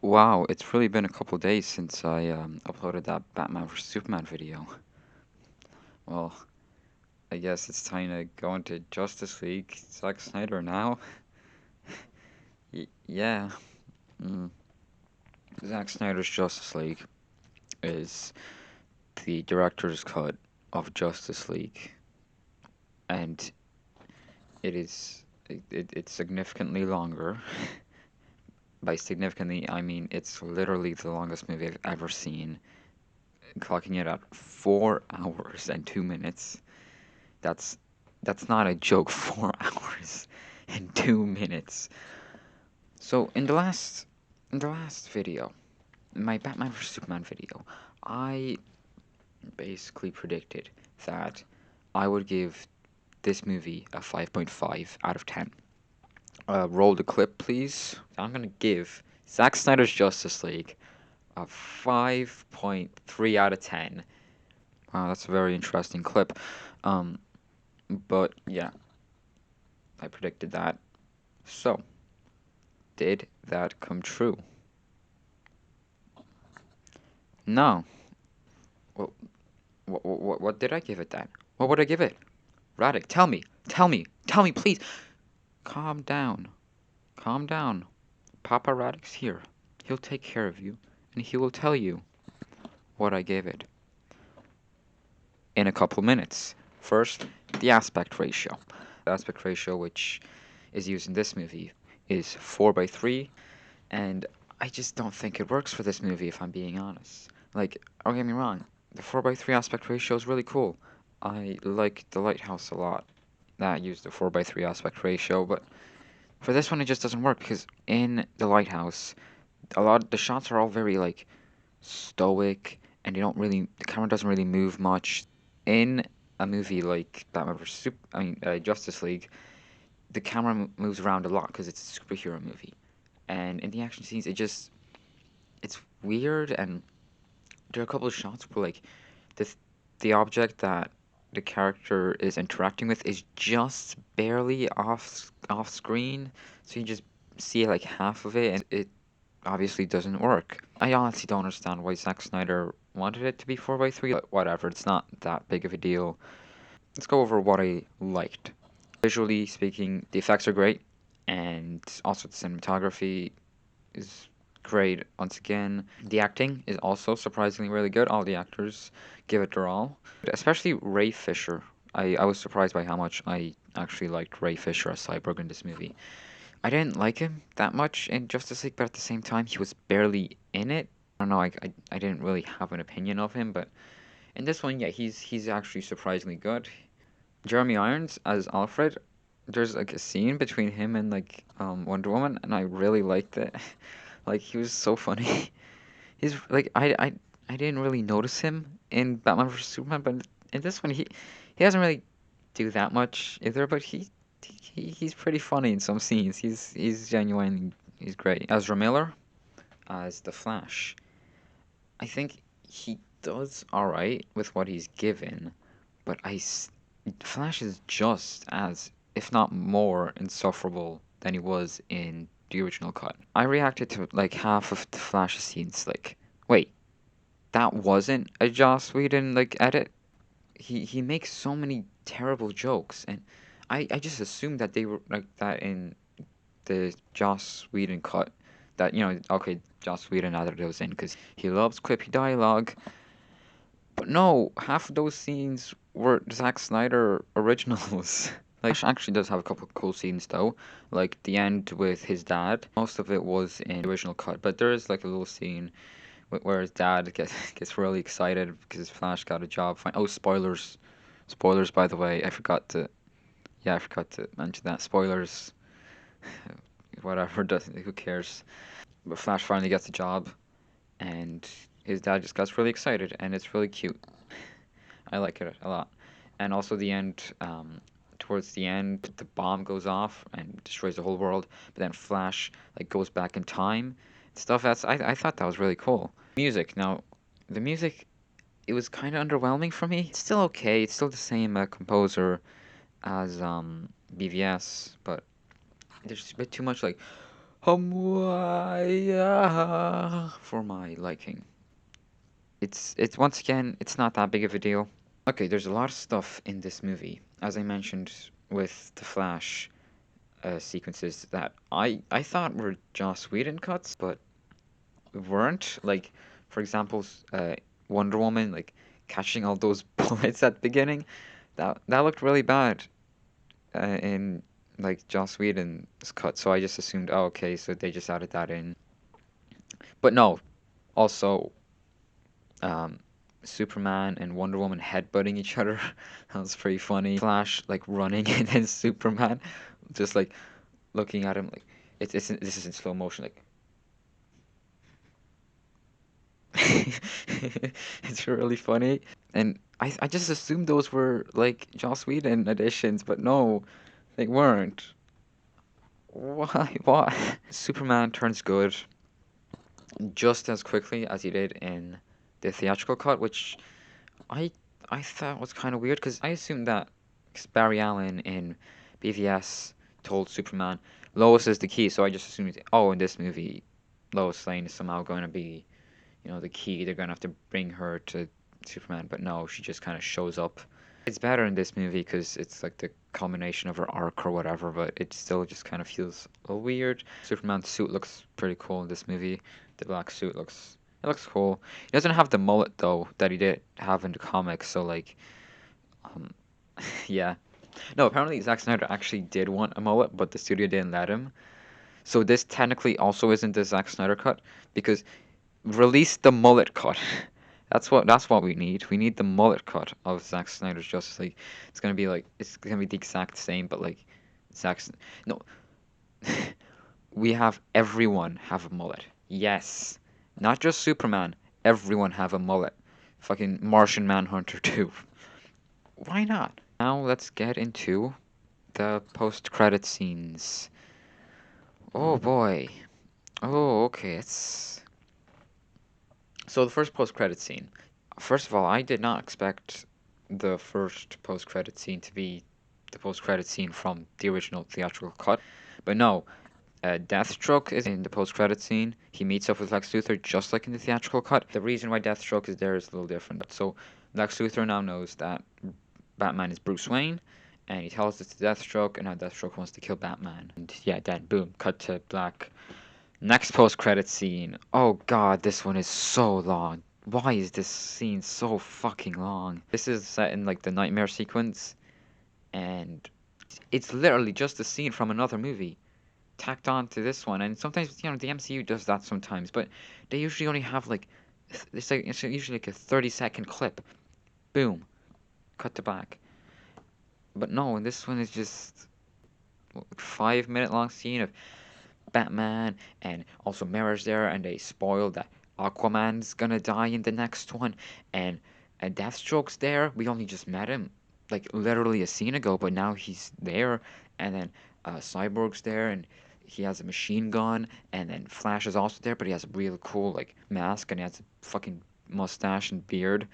Wow, it's really been a couple days since I uploaded that Batman vs Superman video. Well, I guess it's time to go into Justice League. Zack Snyder now. Yeah. Mm. Zack Snyder's Justice League is the director's cut of Justice League, and it's significantly longer. By significantly, I mean it's literally the longest movie I've ever seen, clocking it at 4 hours and 2 minutes. That's that's not a joke. 4 hours and 2 minutes. So in the last video, my Batman vs Superman video, I basically predicted that I would give this movie a 5.5 out of 10. Roll the clip, please. I'm gonna give Zack Snyder's Justice League a 5.3 out of 10. Wow, that's a very interesting clip. Um, but yeah, I predicted that. So, did that come true? No. What, what did I give it then? What would I give it? Radic, tell me. Tell me, please. Calm down. Calm down. Papa Radic's here. He'll take care of you, and he will tell you what I gave it in a couple minutes. First, the aspect ratio. The aspect ratio, which is used in this movie, is 4:3, and I just don't think it works for this movie, if I'm being honest. Like, don't get me wrong, the 4:3 aspect ratio is really cool. I like The Lighthouse a lot. That used the 4:3 aspect ratio, but for this one, it just doesn't work because in The Lighthouse, a lot of the shots are all very like stoic, and the camera doesn't really move much. In a movie like Batman vs Justice League, the camera moves around a lot because it's a superhero movie, and in the action scenes, it's weird, and there are a couple of shots where like the the object that the character is interacting with is just barely off screen, so you just see like half of it, and it obviously doesn't work. I honestly don't understand why Zack Snyder wanted it to be 4:3, but whatever, it's not that big of a deal. Let's go over what I liked. Visually speaking, the effects are great, and also the cinematography is great once again. The acting is also surprisingly really good. All the actors give it their all, especially Ray Fisher. I was surprised by how much I actually liked Ray Fisher as Cyborg in this movie. I didn't like him that much in Justice League, but at the same time, he was barely in it. I don't know, I didn't really have an opinion of him, but in this one, yeah, he's actually surprisingly good. Jeremy Irons as Alfred, there's like a scene between him and like Wonder Woman, and I really liked it. Like he was so funny. He's like I didn't really notice him in Batman vs Superman, but in this one he doesn't really do that much either. But he's pretty funny in some scenes. He's genuine. He's great. Ezra Miller as the Flash. I think he does all right with what he's given, but Flash is just as, if not more, insufferable than he was in the original cut. I reacted to like half of the Flash scenes like, wait, that wasn't a Joss Whedon like edit? He makes so many terrible jokes, and I just assumed that they were like that in the Joss Whedon cut. That, okay, Joss Whedon added those in because he loves quippy dialogue. But no, half of those scenes were Zack Snyder originals. Like, actually does have a couple of cool scenes though, like the end with his dad. Most of it was in the original cut, but there is like a little scene where his dad gets really excited because Flash got a job. Oh, spoilers! Spoilers, by the way. I forgot to mention that. Spoilers. Whatever. Who cares? But Flash finally gets a job, and his dad just gets really excited, and it's really cute. I like it a lot. And also the end, towards the end, the bomb goes off and destroys the whole world. But then Flash like goes back in time, stuff. I thought that was really cool. Music. Now, the music, it was kind of underwhelming for me. It's still okay. It's still the same composer as BVS, but there's just a bit too much like For my liking. It's once again, it's not that big of a deal. Okay, there's a lot of stuff in this movie, as I mentioned with the Flash sequences that I thought were Joss Whedon cuts, but weren't. Like, for example, Wonder Woman like catching all those bullets at the beginning. That looked really bad in like Joss Whedon's cut, so I just assumed, oh, okay, so they just added that in. But no, also um, Superman and Wonder Woman headbutting each other. That was pretty funny. Flash like running and then Superman just like looking at him like this is in slow motion like it's really funny. And I just assumed those were like Joss Whedon additions, but no, they weren't. Why? What? Superman turns good just as quickly as he did in the theatrical cut, which I I thought was kind of weird because I assumed that 'cause Barry Allen in BVS told Superman Lois is the key, so I just assumed, oh, in this movie, Lois Lane is somehow going to be, the key. They're going to have to bring her to Superman, but no, she just kind of shows up. It's better in this movie because it's like the culmination of her arc or whatever, but it still just kind of feels a little weird. Superman's suit looks pretty cool in this movie. The black suit looks cool. He doesn't have the mullet though that he did have in the comics, so like, um, yeah. No, apparently Zack Snyder actually did want a mullet, but the studio didn't let him. So this technically also isn't the Zack Snyder cut because release the mullet cut. That's what we need. We need the mullet cut of Zack Snyder's Justice League. It's gonna be the exact same, but like no, we have everyone have a mullet. Yes, not just Superman. Everyone have a mullet. Fucking Martian Manhunter too. Why not? Now let's get into the post-credit scenes. Oh boy. Oh, okay. So the first post-credit scene. First of all, I did not expect the first post-credit scene to be the post-credit scene from the original theatrical cut. But no, Deathstroke is in the post-credit scene. He meets up with Lex Luthor just like in the theatrical cut. The reason why Deathstroke is there is a little different. So Lex Luthor now knows that Batman is Bruce Wayne, and he tells it to Deathstroke, and now Deathstroke wants to kill Batman. And yeah, then boom, cut to black. Next post-credit scene. Oh god, this one is so long. Why is this scene so fucking long? This is set in like the nightmare sequence, and it's literally just a scene from another movie tacked on to this one. And sometimes, the MCU does that sometimes, but they usually only have like it's usually like a 30-second clip. Boom, cut to black. But no, and this one is just 5-minute long scene of Batman and also Mara's there, and they spoil that Aquaman's gonna die in the next one, and Deathstroke's there. We only just met him like literally a scene ago, but now he's there, and then Cyborg's there, and he has a machine gun, and then Flash is also there, but he has a really cool like mask, and he has a fucking mustache and beard,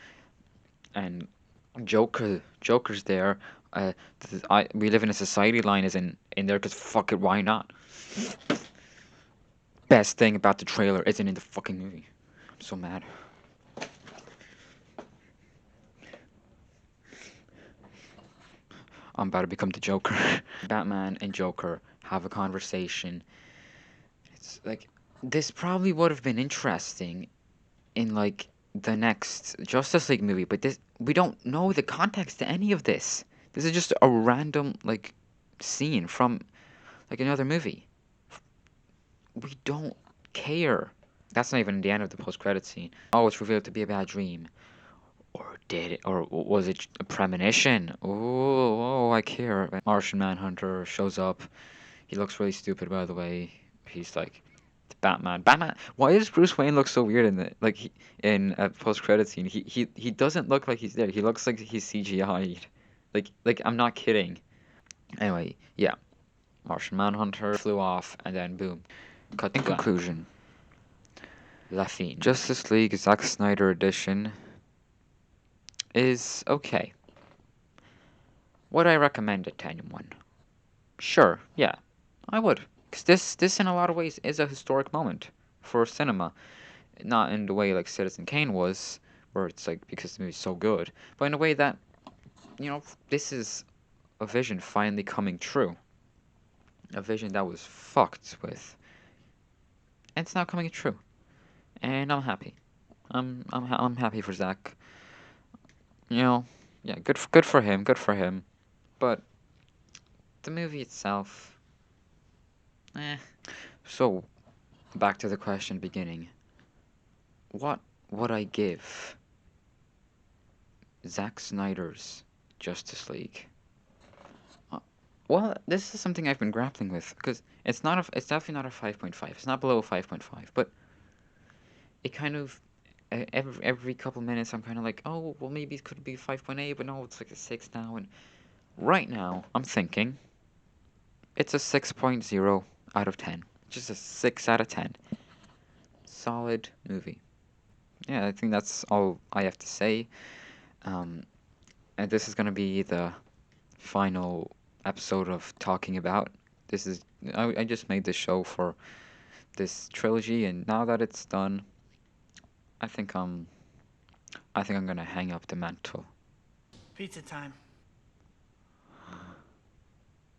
and Joker's there. We live in a society line is in there because fuck it, why not? Best thing about the trailer isn't in the fucking movie. I'm so mad. I'm about to become the Joker. Batman and Joker have a conversation. It's like this probably would have been interesting in like the next Justice League movie, but this we don't know the context to any of this. This is just a random like scene from like another movie. We don't care. That's not even the end of the post-credit scene. Oh, it's revealed to be a bad dream. Or did it? Or was it a premonition? Oh, I care. Martian Manhunter shows up. He looks really stupid, by the way. He's like Batman. Batman. Why does Bruce Wayne look so weird in the in a post-credit scene? He doesn't look like he's there. He looks like he's CGI'd. Like I'm not kidding. Anyway, yeah. Martian Manhunter flew off, and then boom. Cut in conclusion. La Fin. Justice League Zack Snyder edition is okay. Would I recommend it to anyone? Sure, yeah, I would. Because this in a lot of ways is a historic moment for cinema. Not in the way like Citizen Kane was, where it's like because the movie's so good, but in a way that, this is a vision finally coming true. A vision that was fucked with. And it's now coming true. And I'm happy. I'm happy for Zach. You know, yeah, good for him, good for him. But the movie itself, eh. So back to the question beginning. What would I give Zack Snyder's Justice League? Uh, Well, this is something I've been grappling with because it's definitely not a 5.5. It's not below a 5.5, but it kind of every couple minutes I'm kind of like, oh, well maybe it could be 5.8, but no, it's like a 6 now. And right now I'm thinking it's a 6.0 out of 10. Just a 6 out of 10. Solid movie. Yeah, I think that's all I have to say. Um, and this is gonna be the final episode of talking about. This is I just made this show for this trilogy, and now that it's done, I think I'm gonna hang up the mantle. Pizza time.